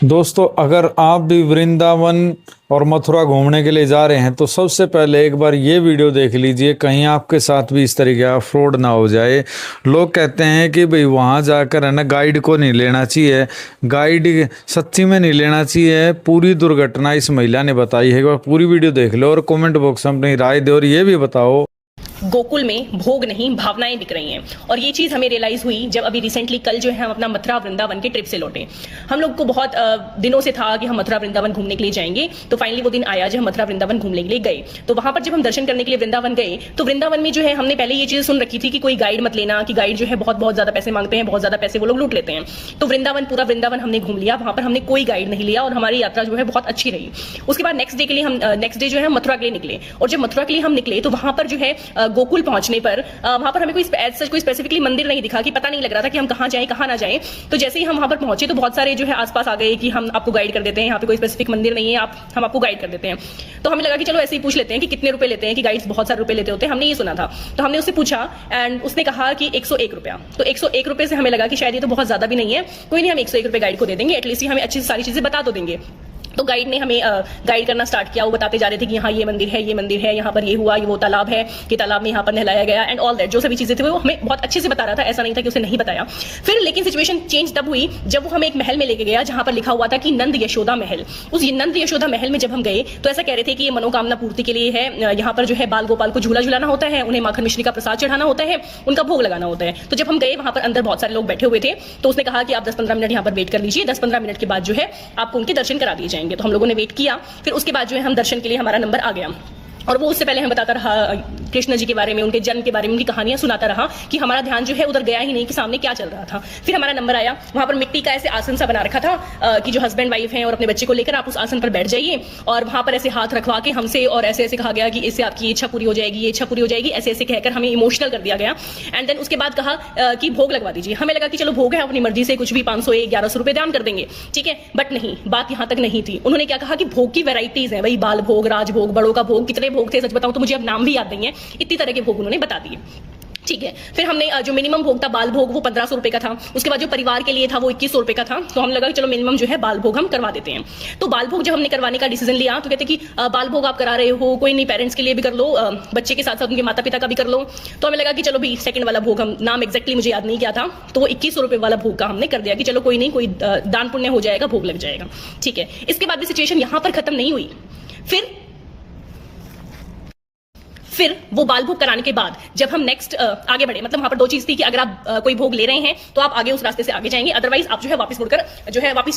दोस्तों, अगर आप भी वृंदावन और मथुरा घूमने के लिए जा रहे हैं तो सबसे पहले एक बार ये वीडियो देख लीजिए, कहीं आपके साथ भी इस तरीके का फ्रॉड ना हो जाए। लोग कहते हैं कि भाई वहाँ जाकर है ना गाइड को नहीं लेना चाहिए, गाइड सच्ची में नहीं लेना चाहिए। पूरी दुर्घटना इस महिला ने बताई है। एक बार पूरी वीडियो देख लो और कमेंट बॉक्स में अपनी राय दे और ये भी बताओ। गोकुल में भोग नहीं भावनाएं बिक रही हैं। और ये चीज हमें रियलाइज हुई जब अभी रिसेंटली कल जो है हम अपना मथुरा वृंदावन के ट्रिप से लौटे। हम लोग को बहुत दिनों से था कि हम मथुरा वृंदावन घूमने के लिए जाएंगे, तो फाइनली वो दिन आया जब हम मथुरा वृंदावन घूमने के लिए गए। तो वहां पर जब हम दर्शन करने के लिए वृंदावन गए तो वृंदावन में जो है हमने पहले ये चीज सुन रखी थी कि कोई गाइड मत लेना, कि गाइड जो है बहुत बहुत ज्यादा पैसे मांगते हैं, बहुत ज्यादा पैसे वो लोग लूट लेते हैं। तो वृंदावन पूरा वृंदावन हमने घूम लिया, वहां पर हमने कोई गाइड नहीं लिया और हमारी यात्रा जो है बहुत अच्छी रही। उसके बाद नेक्स्ट डे के लिए हम नेक्स्ट डे जो है मथुरा के लिए निकले। और जब मथुरा के लिए हम निकले तो वहां पर जो है गोकुल पहुंचने पर वहां पर हमें कोई स्पेसिफिकली मंदिर नहीं दिखा, कि पता नहीं लग रहा था कि हम कहां जाएं कहां ना जाएं। तो जैसे ही हम वहां पर पहुंचे तो बहुत सारे जो है आसपास आ गए कि हम आपको गाइड कर देते हैं, यहाँ पे कोई स्पेसिफिक मंदिर नहीं है, हम आपको गाइड कर देते हैं। तो हमें लगा कि चलो ऐसे ही पूछ लेते हैं कि कितने रुपए लेते हैं, कि गाइड्स बहुत सारे रुपए लेते होते हैं, हमने ये सुना था। तो हमने उससे पूछा एंड उसने कहा कि 101 रुपया। तो 101 रुपए से हमें लगा कि शायद ये तो बहुत ज्यादा भी नहीं है, कोई नहीं, हम 101 रुपए गाइड को दे देंगे, एटलीस्ट हमें अच्छी सारी चीजें बता तो देंगे। तो गाइड ने हमें गाइड करना स्टार्ट किया। वो बताते जा रहे थे कि यहाँ ये मंदिर है, ये मंदिर है, यहाँ पर ये हुआ, ये वो तालाब है, कि तालाब में यहाँ पर नहलाया गया एंड ऑल दैट। जो सभी चीजें थी वो हमें बहुत अच्छे से बता रहा था, ऐसा नहीं था कि उसे नहीं बताया। फिर लेकिन सिचुएशन चेंज तब हुई जब वो हमें एक महल में लेके गया जहां पर लिखा हुआ था कि नंद यशोदा महल। उस नंद यशोदा महल में जब हम गए तो ऐसा कह रहे थे कि ये मनोकामना पूर्ति के लिए है। यहाँ पर जो है बाल गोपाल को झूला झुलाना होता है, उन्हें माखन मिश्री का प्रसाद चढ़ाना होता है, उनका भोग लगाना होता है। तो जब हम गए वहां पर अंदर बहुत सारे लोग बैठे हुए थे, तो उसने कहा कि आप 10-15 मिनट यहाँ पर वेट कर लीजिए, 10-15 मिनट के बाद जो है आपको उनके दर्शन करा दिए जाएंगे। तो हम लोगों ने वेट किया। फिर उसके बाद जो है हम दर्शन के लिए हमारा नंबर आ गया। और वो उससे पहले हमें बताता रहा कृष्ण जी के बारे में, उनके जन्म के बारे में, उनकी कहानियां सुनाता रहा, कि हमारा ध्यान जो है उधर गया ही नहीं कि सामने क्या चल रहा था। फिर हमारा नंबर आया। वहां पर मिट्टी का ऐसे आसन सा बना रखा था कि जो हस्बैंड वाइफ हैं और अपने बच्चे को लेकर आप उस आसन पर बैठ जाइए, और वहां पर ऐसे हाथ रखवा के हमसे और ऐसे ऐसे कहा गया कि इससे आपकी इच्छा पूरी हो जाएगी, ये इच्छा पूरी हो जाएगी, ऐसे ऐसे कहकर हमें इमोशनल कर दिया गया। एंड देन उसके बाद कहा कि भोग लगवा दीजिए। हमें लगा कि चलो भोग है, अपनी मर्जी से कुछ भी 500 1100 रुपए दान कर देंगे, ठीक है। बट नहीं, बात यहां तक नहीं थी। उन्होंने क्या कहा कि भोग की वैरायटीज है, वही बाल भोग, राजभोग, बड़ों का भोग, कितने भोग थे सच बताऊं तो मुझे अब नाम भी याद नहीं है, इतनी तरह के भोग उन्होंने बता दिए, ठीक है। फिर हमने जो मिनिमम भोग था बाल भोग वो 1500 रुपए का था। उसके बाद जो परिवार के लिए था वो 2100 रुपए का था। तो हम लगा कि चलो मिनिमम जो है बाल भोग हम करवा देते हैं। तो बाल भोग जब हमने करवाने का डिसीजन लिया तो कहते कि बाल भोग आप करा रहे हो, कोई नहीं, पेरेंट्स के लिए भी कर लो, बच्चे के साथ साथ उनके माता पिता का भी कर लो। तो हमें लगा कि चलो भाई सेकंड वाला भोग, हम नाम एक्जैक्टली मुझे याद नहीं किया था, तो वो 2100 रुपए वाला भोग का हमने कर दिया कि चलो कोई नहीं, कोई दान पुण्य हो जाएगा, भोग लग जाएगा, ठीक है। इसके बाद भी सिचुएशन यहां पर खत्म नहीं हुई। फिर वो बाल भोग कराने के बाद जब हम नेक्स्ट आगे बढ़े, मतलब वहां पर दो चीज थी कि अगर आप कोई भोग ले रहे हैं तो आप आगे उस रास्ते से आगे जाएंगे, अदरवाइज आप जो है वापस मुड़कर जो है वापस